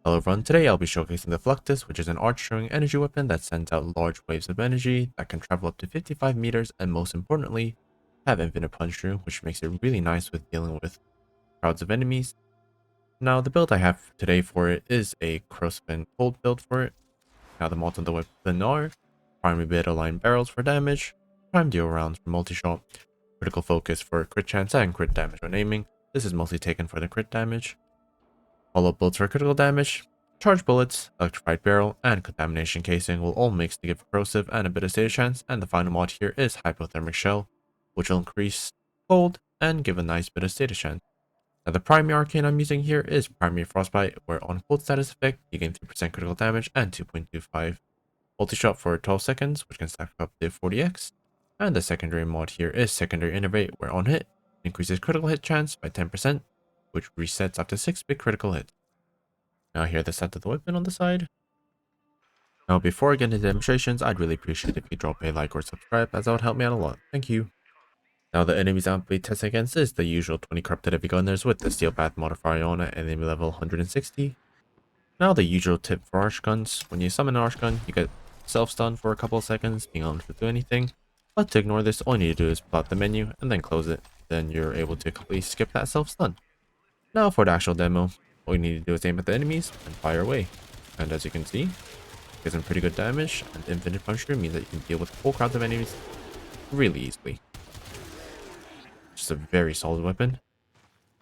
Hello everyone, today I'll be showcasing the Fluctus, which is an arch-throwing energy weapon that sends out large waves of energy that can travel up to 55 meters and most importantly, have infinite punch through, which makes it really nice with dealing with crowds of enemies. Now the build I have today for it is a Corrosive and Cold build for it. Now the mods on the weapon are primary beta line barrels for damage, prime deal rounds for multi-shot, critical focus for crit chance and crit damage when aiming. This is mostly taken for the crit damage. Hollow bolts for critical damage, charged bullets, electrified barrel, and contamination casing will all mix to give corrosive and a bit of stage chance, and the final mod here is hypothermic shell, which will increase cold and give a nice bit of status chance. Now the primary arcane I'm using here is primary frostbite, where on cold status effect you gain 3% critical damage and 2.25 multi-shot for 12 seconds, which can stack up to 40x. And the secondary mod here is secondary innervate, where on hit increases critical hit chance by 10%, which resets after 6 big critical hits. Now here the set of the weapon on the side. Now before I get into demonstrations, I'd really appreciate if you drop a like or subscribe, as that would help me out a lot. Thank you. Now the enemies I'll be testing against is the usual 20 corrupted heavy gunners with the steel path modifier on at enemy level 160. Now the usual tip for Archguns: when you summon an Archgun, you get self-stun for a couple of seconds, being unable to do anything. But to ignore this, all you need to do is pull out the menu and then close it. Then you're able to completely skip that self-stun. Now for the actual demo, all you need to do is aim at the enemies and fire away. And as you can see, it gives some pretty good damage, and infinite punch through means that you can deal with whole crowds of enemies really easily. Just a very solid weapon.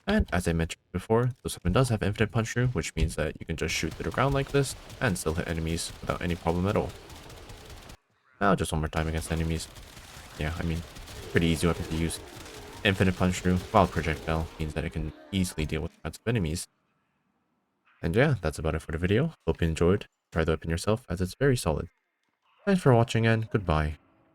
And as I mentioned before, this weapon does have infinite punch through, which means that you can just shoot to the ground like this and still hit enemies without any problem at all. Now just one more time against enemies. Yeah, I mean, pretty easy weapon to use. Infinite punch through, while projectile means that it can easily deal with crowds of enemies. And yeah, that's about it for the video. Hope you enjoyed. Try the weapon yourself, as it's very solid. Thanks for watching and goodbye.